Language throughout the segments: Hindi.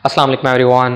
अस्सलाम वालेकुम everyone.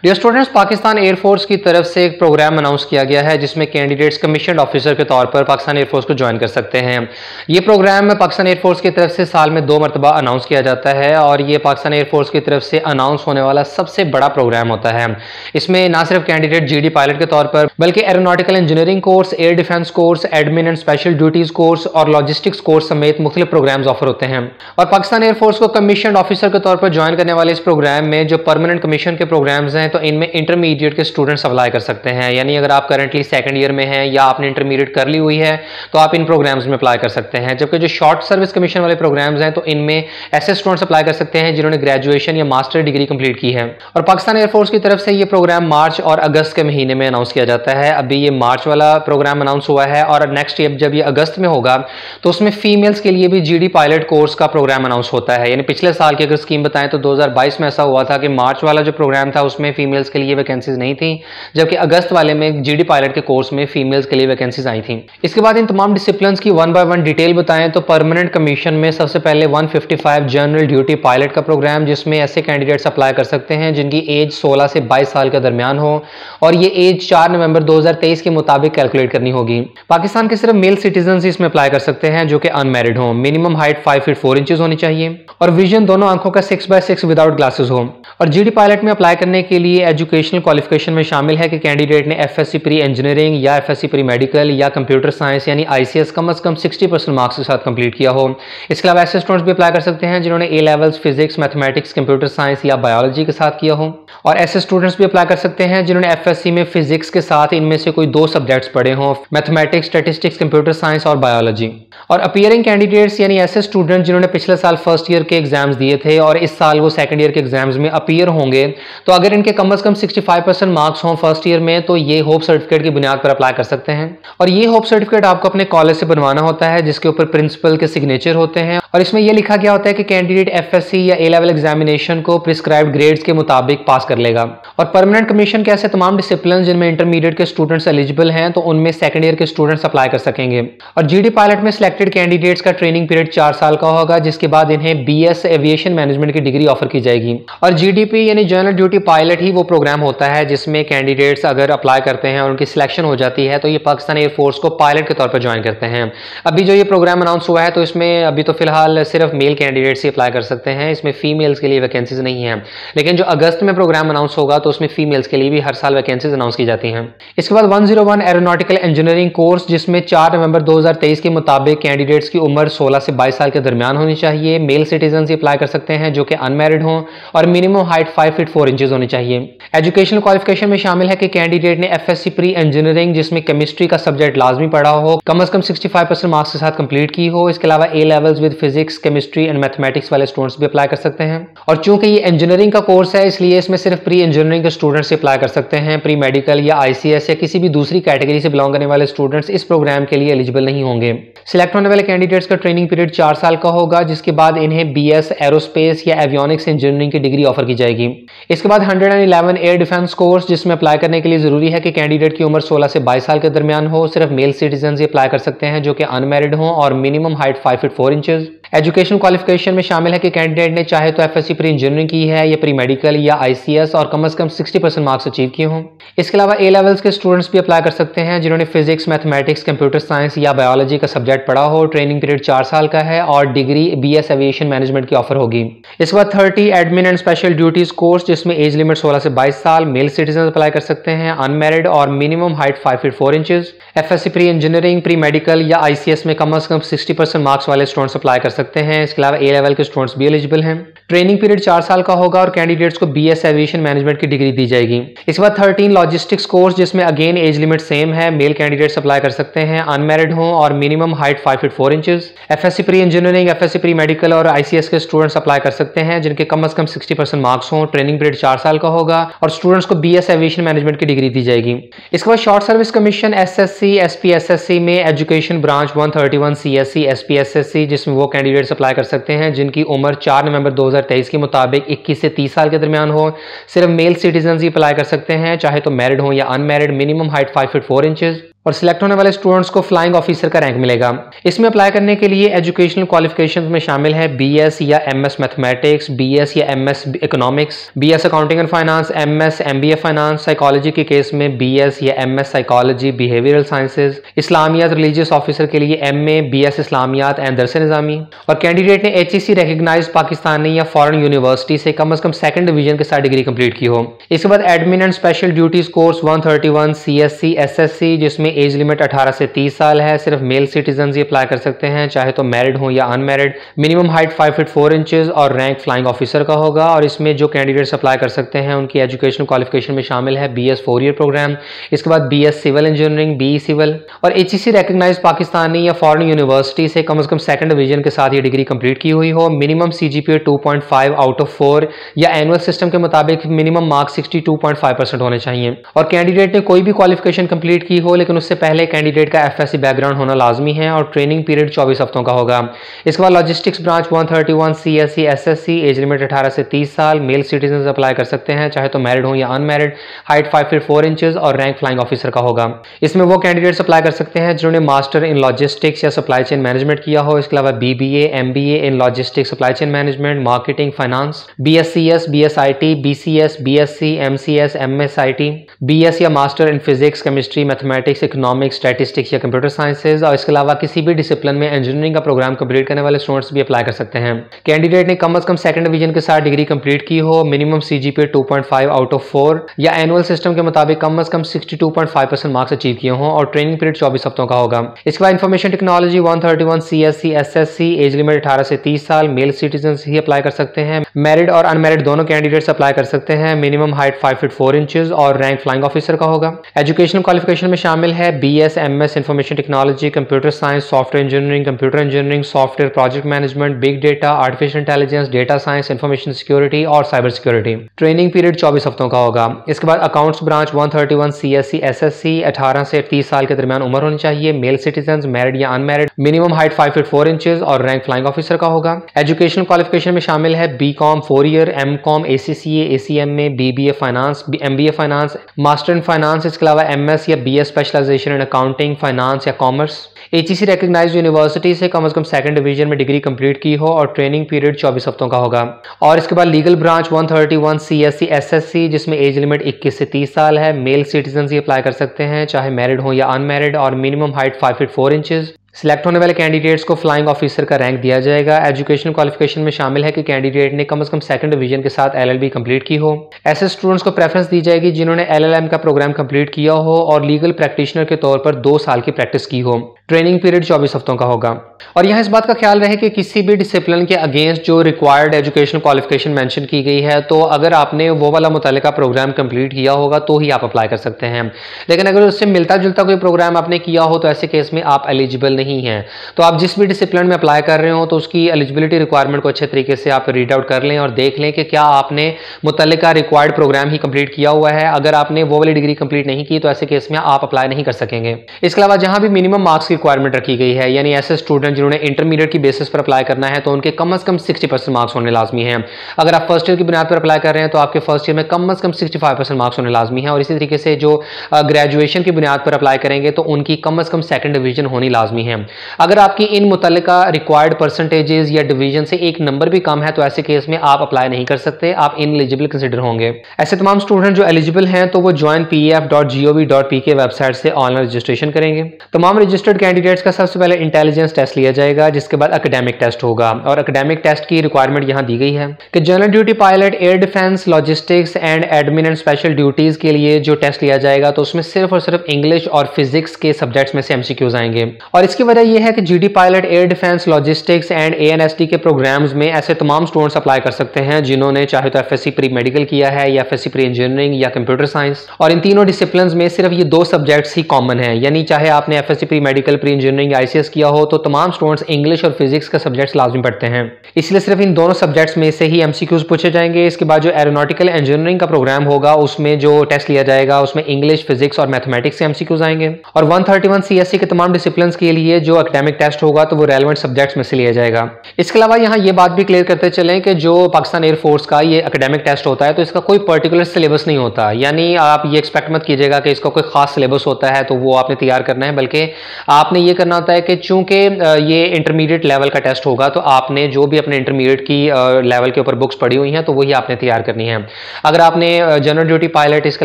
Dear students, Pakistan air force की तरफ से एक प्रोग्राम अनाउंस किया गया है जिसमें कैंडिडेट्स कमीशन ऑफिसर के तौर पर पाकिस्तान एयरफोर्स को ज्वाइन कर सकते हैं। ये प्रोग्राम पाकिस्तान एयरफोर्स की तरफ से साल में 2 मरतबा अनाउंस किया जाता है और ये पाकिस्तान एयरफोर्स की तरफ से अनाउंस होने वाला सबसे बड़ा प्रोग्राम होता है। इसमें ना सिर्फ कैंडिडेट GD पायलट के तौर पर बल्कि aeronautical engineering course, air defence course, admin and special duties course और लॉजिस्टिक्स कोर्स समेत मुख्तलिफ प्रोग्राम्स ऑफर होते हैं। और पाकिस्तान एयरफोर्स को कमीशन ऑफिसर के तौर पर ज्वाइन करने वाले इस प्रोग्राम में जो परमानेंट कमीशन के प्रोग्राम्स हैं तो इनमें इंटरमीडिएट के स्टूडेंट्स अप्लाई कर सकते हैं। यानी अगर आप करंटली सेकंड ईयर में हैं या आपने इंटरमीडिएट कर ली हुई है तो आप इन प्रोग्राम्स में अप्लाई कर सकते हैं। जबकि जो शॉर्ट सर्विस कमीशन वाले प्रोग्राम्स हैं तो इनमें ऐसे स्टूडेंट्स अप्लाई कर सकते हैं जिन्होंने ग्रेजुएशन या मास्टर डिग्री कंप्लीट की है। और पाकिस्तान एयरफोर्स की तरफ से ये प्रोग्राम मार्च और अगस्त के महीने में अनाउंस किया जाता है। अभी ये मार्च वाला प्रोग्राम अनाउंस हुआ है और नेक्स्ट ईयर जब ये अगस्त में होगा तो उसमें फीमेल्स के लिए भी GD पायलट कोर्स का प्रोग्राम अनाउंस होता है। यानी पिछले साल की अगर स्कीम बताएं तो 2022 में ऐसा हुआ था कि मार्च वाला जो प्रोग्राम था उसमें फीमेल्स के लिए वैकेंसीज नहीं थी, जबकि अगस्त वाले में GD पायलट के कोर्स में फीमेल्स के लिए वैकेंसीज आई थी। इसके बाद इन तमाम डिसिप्लिन्स की 1 बाय 1 डिटेल बताएं तो परमानेंट कमीशन में सबसे पहले 155 जनरल ड्यूटी पायलट का प्रोग्राम, जिसमें ऐसे कैंडिडेट्स अप्लाई कर सकते हैं जिनकी एज 16 से 22 साल के दरमियान हो और ये एज 4 नवंबर 2023 के मुताबिक कैलकुलेट करनी होगी। पाकिस्तान के सिर्फ मेल सिटीजन इसमें अप्लाई कर सकते हैं जो कि अनमैरिड हो। मिनिमम हाइट 5 फीट 4 इंचेस होनी चाहिए और विजन दोनों आंखों का 6/6 विदाउट ग्लासेस हो। और GD पायलट में अप्लाई करने के लिए एजुकेशनल क्वालिफिकेशन में शामिल है कि कैंडिडेट ने FSC प्री इंजीनियरिंग या FSC प्री मेडिकल या कंप्यूटर साइंस यानी ICS कम से कम 60% मार्क्स के साथ कंप्लीट किया हो। इसके अलावा ऐसे स्टूडेंट्स भी अप्लाई कर सकते हैं जिन्होंने A levels physics, mathematics, computer science या बायोलॉजी के साथ किया हो। और ऐसे स्टूडेंट्स भी अप्लाई कर सकते हैं जिन्होंने FSC में फिजिक्स के साथ इनमें से कोई 2 सब्जेक्ट्स पढ़े हों, मैथमेटिक्स, स्टैटिस्टिक्स, कंप्यूटर साइंस और बायोलॉजी। और अपीयरिंग कैंडिडेट्स यानी ऐसे स्टूडेंट जिन्होंने पिछले साल फर्स्ट ईयर के एग्जाम्स दिए थे और इस साल वो सेकंड ईयर के एग्जाम्स में अपीयर होंगे, तो अगर इनके कम से कम 65% मार्क्स हों फर्स्ट ईयर में तो ये होप सर्टिफिकेट की बुनियाद पर अप्लाई कर सकते हैं। और ये होप सर्टिफिकेट आपको अपने कॉलेज से बनवाना होता है जिसके ऊपर प्रिंसिपल के सिग्नेचर होते हैं और इसमें यह लिखा गया होता है कि कैंडिडेट FSC या A लेवल एग्जामिनेशन को प्रिस्क्राइब्ड ग्रेड्स के मुताबिक पास कर लेगा। और परमानेंट कमीशन के ऐसे तमाम डिसिप्लिन जिनमें इंटरमीडिएट के स्टूडेंट्स एलिजिबल हैं तो उनमें सेकंड ईयर के स्टूडेंट्स अप्लाई कर सकेंगे। और GD पायलट में सिलेक्टेड कैंडिडेट्स का ट्रेनिंग पीरियड 4 साल का होगा, जिसके बाद इन्हें BS एविएशन मैनेजमेंट की डिग्री ऑफर की जाएगी। और GDP यानी जनरल ड्यूटी पायलट ही वो प्रोग्राम होता है जिसमें कैंडिडेट्स अगर अप्लाई करते हैं और उनकी सिलेक्शन हो जाती है तो ये पाकिस्तान एयरफोर्स को पायलट के तौर पर ज्वाइन करते हैं। अभी जो ये प्रोग्राम अनाउंस हुआ है तो इसमें अभी तो फिलहाल सिर्फ मेल कैंडिडेट्स ही अप्लाई कर सकते हैं, इसमें फीमेल्स के लिए वैकेंसीज नहीं है। लेकिन जो अगस्त में प्रोग्राम अनाउंस होगा तो उसमें फीमेल्स के लिए भी हर साल वैकेंसीज अनाउंस की जाती हैं। इसके बाद 101 एरोनॉटिकल इंजीनियरिंग कोर्स, जिसमें 4 नवंबर 2023 के मुताबिक कैंडिडेट्स की उम्र 16 से 22 साल के दरमियान होनी चाहिए। मेल सिटीजन ही अप्लाई कर सकते हैं जो कि अनमैरिड हों और मिनिमम हाइट 5 फीट 4 इंचेस होनी चाहिए। एजुकेशनल क्वालिफिकेशन में शामिल है कि कैंडिडेट ने FSC प्री इंजीनियरिंग जिसमें केमिस्ट्री का सब्जेक्ट लाजमी पढ़ा हो, कम से कम 65% मार्क्स के साथ कंप्लीट की हो। इसके अलावा A levels with physics, chemistry and mathematics वाले स्टूडेंट्स भी अप्लाई कर सकते हैं। और चूंकि ये इंजीनियरिंग का कोर्स है इसलिए इसमें सिर्फ प्री इंजीनियरिंग के स्टूडेंट्स अप्लाई कर सकते हैं। प्री मेडिकल या ICS या किसी भी दूसरी कैटेगरी से बिलोंग करने वाले स्टूडेंट्स इस प्रोग्राम के लिए एलिजिबल नहीं होंगे। सिलेक्ट होने वाले कैंडिडेट्स का ट्रेनिंग पीरियड 4 साल का होगा, जिसके बाद इन्हें BS एरोस्पेस या एवियोनिक्स इंजीनियरिंग की डिग्री ऑफर की जाएगी। इसके बाद 111 एयर डिफेंस कोर्स, जिसमें अप्लाई करने के लिए जरूरी है कि कैंडिडेट की उम्र 16 से 22 साल के दरमियान हो। सिर्फ मेल सिटीजन ही अप्लाई कर सकते हैं जो कि अनमैरिड हों और minimum height 5 feet 4 inches. Education qualification में शामिल है कि कैंडिडेट ने चाहे तो FSC प्री इंजीनियरिंग की है या प्री मेडिकल या ICS और कम से कम 60% मार्क्स अचीव किए हों। इसके अलावा A लेवल्स के स्टूडेंट्स भी अप्लाई कर सकते हैं जिन्होंने फिजिक्स, मैथमेटिक्स, कंप्यूटर साइंस या बायोलॉजी का सब्जेक्ट पढ़ा हो। ट्रेनिंग पीरियड 4 साल का है और डिग्री BS एविएशन मैनेजमेंट की ऑफर होगी। इसके बाद 30 admin and special duties course, जिसमें एज लिमिट 16 से 22 साल, मेल सिटीजन अप्लाई कर सकते हैं, अनमैरिड और minimum height 5 feet 4 inches. FSC pre engineering, pre medical या ICS में कम से कम 60% मार्क्स वाले स्टूडेंट्स अप्लाई कर सकते हैं। इसके अलावा A लेवल के स्टूडेंट्स भी एलिजिबल हैं। ट्रेनिंग पीरियड 4 साल का होगा और कैंडिडेट्स को BS एविएशन मैनेजमेंट की डिग्री दी जाएगी। इसके बाद 13 लॉजिस्टिक्स कोर्स, जिसमें अगेन एज लिमिट सेम है, मेल कैंडिडेट्स अप्लाई कर सकते हैं, अनमैरिड हों और minimum height 5 feet 4 inches. FSC pre engineering, FSC pre medical और ICS के स्टूडेंट्स अप्लाई कर सकते हैं जिनके कम से कम 60% मार्क्स हों। ट्रेनिंग पीरियड 4 साल का होगा और स्टूडेंट्स को BS एविएशन मैनेजमेंट की डिग्री दी जाएगी। इसके बाद short service commission SSC SPSSC में एजुकेशन ब्रांच 131 CSC SPSSC, जिसमें वो कैंडिडेट्स अप्लाई कर सकते हैं जिनकी उम्र 4 नवंबर 2023 के मुताबिक 21 से 30 साल के दरमियान हो। सिर्फ मेल सिटीजन ही अप्लाई कर सकते हैं, चाहे तो मैरिड हो या unmarried. Minimum height 5 feet 4 inches. और सिलेक्ट होने वाले स्टूडेंट्स को फ्लाइंग ऑफिसर का रैंक मिलेगा। इसमें अप्लाई करने के लिए एजुकेशनल क्वालिफिकेशंस में शामिल है बीएस या एमएस मैथमेटिक्स, बीएस या MS economics, BS accounting and finance, MS MBA finance, psychology के केस में बीएस या एमएस साइकोलॉजी बिहेवियरल साइंसेज, इस्लामियात रिलीजियस ऑफिसर के लिए एमए बीएस इस्लामियात एंड दरस निज़ामी। और कैंडिडेट ने एचईसी रिकॉग्नाइज्ड पाकिस्तानी या फॉरेन यूनिवर्सिटी से कम सेकंड डिवीजन के साथ डिग्री कंप्लीट की हो। इसके बाद admin and special duties course 131 CSC SSC, जिसमें एज लिमिट 18 से 30 साल है। सिर्फ मेल सिटीजन ही अप्लाई कर सकते हैं, चाहे तो मैरिड हो या unmarried. Minimum height 5 feet 4 inches और रैंक फ्लाइंग ऑफिसर का होगा। और इसमें जो कैंडिडेट्स अप्लाई कर सकते हैं उनकी एजुकेशनल क्वालिफिकेशन में शामिल है बीएस 4 ईयर प्रोग्राम, इसके बाद BS civil engineering BE civil, और एचईसी रिकॉग्नाइज्ड पाकिस्तानी या फॉरेन यूनिवर्सिटी से कम सेकंड डिवीजन के साथ ये डिग्री कंप्लीट की हुई हो। मिनिमम सीजीपीए 2.5 आउट ऑफ 4 या एनुअल सिस्टम के मुताबिक मिनिमम मार्क्स 62.5% होने चाहिए। और कैंडिडेट ने कोई भी क्वालिफिकेशन कंप्लीट की हो, लेकिन उससे पहले कैंडिडेट का एफएससी बैकग्राउंड होना लाजमी है और ट्रेनिंग पीरियड 24 हफ्तों का होगा। इसके बाद logistics branch 131 CSC SSC, age limit 18 से 30 साल, मेल सिटीजन अप्लाई कर सकते हैं, चाहे तो मैरिड हो या अनमैरिड। हाइट 5 फीट 4 इंचेस और रैंक फ्लाइंग ऑफिसर का होगा। इसमें वो कैंडिडेट्स अप्लाई कर सकते हैं जिन्होंने मास्टर इन लॉजिस्टिक्स या सप्लाई चेन मैनेजमेंट किया हो। इसके अलावा BBA MBA in logistics supply chain management marketing finance, BSCS BSIT BCS BSc MCS MSIT, BS या master in physics chemistry mathematics economics statistics या कंप्यूटर साइंसेज। और इसके अलावा किसी भी डिसिप्लिन में इंजीनियरिंग का प्रोग्राम कंप्लीट करने वाले स्टूडेंट्स भी अप्लाई कर सकते हैं। कैंडिडेट ने कम से कम सेकंड डिवीजन के साथ डिग्री कंप्लीट की हो। मिनिमम सीजीपीए 2.5 आउट ऑफ 4 या एनुअल सिस्टम के मुताबिक कम से कम 62.5% मार्क्स अचीव किए हों और ट्रेनिंग पीरियड 24 हफ्तों का होगा। इसके बाद information technology 131 CSC SSC, age limit 18 से 30 साल, मेल सिटीजन ही अप्लाई कर सकते हैं। मैरिड और अनमैरिड दोनों कैंडिडेट्स अप्लाई कर सकते हैं। मिनिमम हाइट 5 फीट 4 इंचेस और रैंक फ्लाइंग ऑफिसर का होगा। एजुकेशनल क्वालिफिकेशन में शामिल है BS MS information technology, computer science, software engineering, computer engineering, software project management, big data, artificial intelligence, data science, information security और साइबर सिक्योरिटी। ट्रेनिंग पीरियड 24 हफ्तों का होगा। इसके बाद अकाउंट्स ब्रांच 131 सीएससी एसएससी, 18 से 30 साल के दरमियान उम्र होनी चाहिए। मेल सिटीजन मैरिड या unmarried. Minimum height 5 feet 4 inches और रैंक फ्लाइंग ऑफिसर का होगा। एजुकेशनल क्वालिफिकेशन में शामिल है BCom 4 year, MCom, ACCA, ACMA, BBA finance, MBA finance, master in finance, इसके अलावा एमएस या BS specialization in accounting finance या कॉमर्स। एचईसी रिकॉग्नाइज्ड यूनिवर्सिटी से कम सेकंड डिवीजन में डिग्री कंप्लीट की हो और ट्रेनिंग पीरियड 24 हफ्तों का होगा। और इसके बाद लीगल ब्रांच 131 सीएससी एसएससी, जिसमें एज लिमिट 21 से 30 साल है। मेल सिटीजन ही अप्लाई कर सकते हैं, चाहे मैरिड हो या अनमैरिड। और minimum height 5 feet 4 inches. Select होने वाले कैंडिडेट्स को फ्लाइंग ऑफिसर का रैंक दिया जाएगा। एजुकेशनल क्वालिफिकेशन में शामिल है कि कैंडिडेट ने कम से कम सेकंड डिवीजन के साथ एलएलबी कंप्लीट की हो। ऐसे स्टूडेंट्स को प्रेफरेंस दी जाएगी जिन्होंने एलएलएम का प्रोग्राम कंप्लीट किया हो और लीगल प्रैक्टिशनर के तौर पर 2 साल की प्रैक्टिस की हो। ट्रेनिंग पीरियड 24 हफ्तों का होगा। और यहाँ इस बात का ख्याल रहे कि किसी भी डिसिप्लिन के अगेंस्ट जो रिक्वायर्ड एजुकेशनल क्वालिफिकेशन मेंशन की गई है, तो अगर आपने वो वाला मुतल्लिका प्रोग्राम कंप्लीट किया होगा तो ही आप अप्लाई कर सकते हैं। लेकिन अगर उससे मिलता जुलता कोई प्रोग्राम आपने किया हो तो ऐसे केस में आप एलिजिबल नहीं हैं। तो आप जिस भी डिसिप्लिन में अप्लाई कर रहे हो तो उसकी एलिजिबिलिटी रिक्वायरमेंट को अच्छे तरीके से आप रीड आउट कर लें और देख लें कि क्या आपने मुतल्लिका रिक्वायर्ड प्रोग्राम ही कंप्लीट किया हुआ है। अगर आपने वो वाली डिग्री कंप्लीट नहीं की तो ऐसे केस में आप अप्लाई नहीं कर सकेंगे। इसके अलावा जहां भी मिनिमम मार्क्स की रिक्वायरमेंट रखी गई है, यानी ऐसे स्टूडेंट जिन्होंने इंटरमीडिएट की बेसिस पर अप्लाई करना है तो उनके कम से कम 60% मार्क्स होने लाजमी हैं। अगर आप फर्स्ट ईयर की बुनियाद पर अप्लाई कर रहे हैं तो आपके फर्स्ट ईयर में कम से कम 65% मार्क्स होने लाजमी है। और इसी तरीके से जो ग्रेजुएशन की बुनियाद पर अप्लाई करेंगे तो उनकी कम से कम सेकंड डिवीजन होनी लाजमी है। अगर आपकी इन मुतल्लिका रिक्वायर्ड परसेंटेजेस या डिवीजन से एक नंबर भी कम है तो ऐसे केस में आप अप्लाई नहीं कर सकते, आप इनएलिजिबल कंसिडर होंगे। ऐसे तमाम स्टूडेंट जो एलिजिबल हैं तो वो joinpef.gov.pk वेबसाइट से ऑनलाइन रजिस्ट्रेशन करेंगे। तमाम रजिस्टर्ड कैंडिडेट्स का सबसे पहले इंटेलिजेंस टेस्ट लिया जाएगा, जिसके बाद एकेडमिक टेस्ट होगा। और एकेडमिक टेस्ट की रिक्वायरमेंट यहां दी गई है कि general duty pilot, air defence, logistics and admin and special duties के लिए जो टेस्ट लिया जाएगा तो उसमें सिर्फ और सिर्फ इंग्लिश और फिजिक्स के सब्जेक्ट्स में से एमसीक्यूज आएंगे। और इसकी वजह यह है कि GD pilot, air defence, logistics and ANSD के प्रोग्राम्स में ऐसे तमाम स्टूडेंट्स अप्लाई कर सकते हैं जिन्होंने चाहे तो एफएससी प्री मेडिकल किया है या एफएससी प्री इंजीनियरिंग या कंप्यूटर साइंस। और इन तीनों डिसिप्लिन्स में सिर्फ ये 2 सब्जेक्ट्स ही कॉमन हैं, यानी चाहे आपने FSc pre medical medical, pre engineering, ICS किया हो, तो तमाम स्टूडेंट्स इंग्लिश और फिजिक्स का सब्जेक्ट्स लाजमी पढ़ते हैं। इसलिए सिर्फ इन दोनों सब्जेक्ट्स में से ही MCQs पूछे जाएंगे। इसके बाद जो एरोनॉटिकल इंजीनियरिंग का प्रोग्राम होगा उसमें जो टेस्ट लिया जाएगा उसमें इंग्लिश, फिजिक्स और मैथमेटिक्स से MCQs आएंगे। और 131 CSE के तमाम डिसिप्लिन के लिए जो एकेडमिक टेस्ट होगा तो वो रेलेवेंट सब्जेक्ट्स में से लिया जाएगा। इसके अलावा यहाँ ये बात भी क्लियर करते चलें कि जो पाकिस्तान एयरफोर्स का ये एकेडमिक टेस्ट होता है तो इसका कोई पर्टिकुलर सिलेबस नहीं होता, यानी आप ये एक्सपेक्ट मत कीजिएगा कि इसका कोई खास सिलेबस होता है तो वो आपने तैयार करना है, बल्कि आपने ये करना होता है कि चूंकि ये इंटरमीडिएट लेवल का टेस्ट होगा तो आपने जो भी अपने इंटरमीडिएट की लेवल के ऊपर बुक्स पढ़ी हुई हैं तो वही आपने तैयार करनी है। अगर आपने जनरल ड्यूटी पायलट, इसके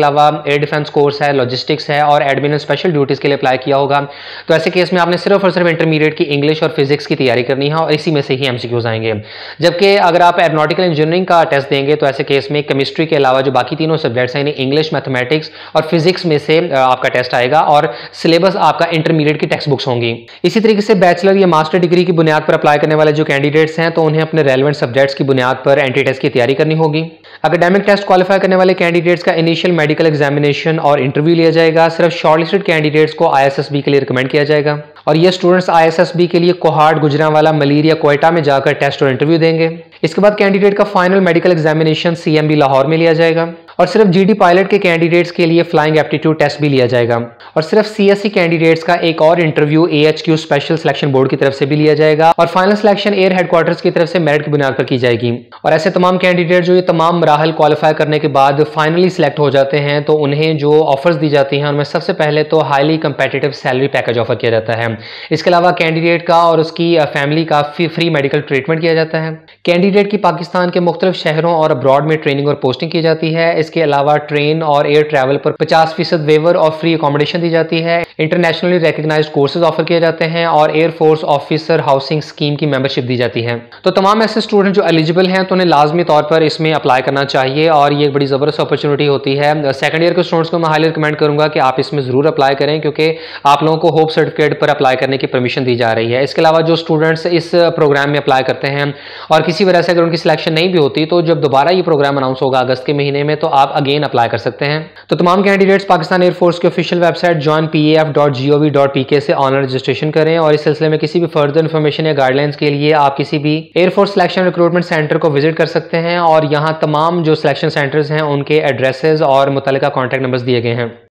अलावा एयर डिफेंस कोर्स है, लॉजिस्टिक्स है और एडमिन स्पेशल ड्यूटीज के लिए अप्लाई किया होगा तो ऐसे केस में आपने सिर्फ और सिर्फ इंटरमीडिएट की इंग्लिश और फिजिक्स की तैयारी करनी है और इसी में से ही MCQs आएंगे। जबकि अगर आप एरोनॉटिकल इंजीनियरिंग का टेस्ट देंगे तो ऐसे केस में केमिस्ट्री के अलावा जो बाकी तीनों सब्जेक्ट्स हैं, इंग्लिश, मैथमेटिक्स और फिजिक्स में से आपका टेस्ट आएगा और सिलेबस आपका इंटरमीडिएट की टेक्स्ट बुक्स होंगी। इसी तरीके से बैचलर या मास्टर डिग्री की बुनियाद पर अप्लाई करने वाले जो कैंडिडेट्स हैं तो उन्हें अपने रेलेवेंट सब्जेक्ट्स की बुनियाद पर एंट्री टेस्ट की तैयारी करनी होगी। एकेडमिक टेस्ट क्वालिफाई करने वाले कैंडिडेट्स का इनिशियल मेडिकल एग्जामिनेशन और इंटरव्यू लिया जाएगा। सिर्फ शॉर्टलिस्टेड कैंडिडेट्स को ISSB के लिए रिकमेंड किया जाएगा और ये स्टूडेंट्स ISSB के लिए कोहाट, गुजरांवाला, मलेरिया, क्वेटा में जाकर टेस्ट और इंटरव्यू देंगे। इसके बाद कैंडिडेट का final medical examination CMB Lahore में लिया जाएगा और सिर्फ GD पायलट के कैंडिडेट्स के लिए फ्लाइंग एप्टीट्यूड टेस्ट भी लिया जाएगा और सिर्फ CSE कैंडिडेट्स का एक और interview AHQ special selection board की तरफ से भी लिया जाएगा और फाइनल सिलेक्शन एयर हेडक्वार्टर्स की तरफ से मेरिट की बुनियाद पर की जाएगी। और ऐसे तमाम कैंडिडेट जो ये तमाम मराहल क्वालिफाई करने के बाद फाइनली सिलेक्ट हो जाते हैं तो उन्हें जो ऑफर्स दी जाती हैं उनमें सबसे पहले तो highly competitive salary package offer किया जाता है। इसके अलावा कैंडिडेट का और उसकी फैमिली का फ्री मेडिकल ट्रीटमेंट किया जाता है। कैंडिडेट की पाकिस्तान के मुख्तलिफ शहरों और अब्रॉड में ट्रेनिंग और पोस्टिंग की जाती है। इसके अलावा ट्रेन और एयर ट्रैवल पर 50% वेवर और फ्री अकोमोडेशन दी जाती है। इंटरनेशनली रिकग्नाइज्ड कोर्सेज ऑफर किए जाते हैं और एयरफोर्स ऑफिसर हाउसिंग स्कीम की मेंबरशिप दी जाती है। तो तमाम ऐसे स्टूडेंट जो एलिजिबल हैं तो उन्हें लाजमी तौर पर इसमें अप्लाई करना चाहिए और ये एक बड़ी ज़बरदस्त अपॉर्चुनिटी होती है। सेकंड ईयर के स्टूडेंट्स को मैं हाईली रिकमेंड करूंगा कि आप इसमें ज़रूर अप्लाई करें क्योंकि आप लोगों को होप सर्टिफिकेट पर अप्लाई करने की परमिशन दी जा रही है। इसके अलावा जो स्टूडेंट्स इस प्रोग्राम में अप्लाई करते हैं और किसी वजह से अगर उनकी सिलेक्शन नहीं भी होती तो जब दोबारा ये प्रोग्राम अनाउंस होगा अगस्त के महीने में तो आप अगेन अप्लाई कर सकते हैं। तो तमाम कैंडिडेट्स पाकिस्तान एयरफोर्स की ऑफिशियल वेबसाइट joinpaf.gov.pk से ऑनलाइन रजिस्ट्रेशन करें और इस सिलसिले में किसी भी फर्दर इन्फॉर्मेशन या गाइडलाइंस के लिए आप किसी भी एयरफोर्स सिलेक्शन रिक्रूटमेंट सेंटर को विजिट कर सकते हैं और यहाँ तमाम जो सिलेक्शन सेंटर्स हैं उनके एड्रेसेस और मुतल्लिका कॉन्टैक्ट नंबर्स दिए गए हैं।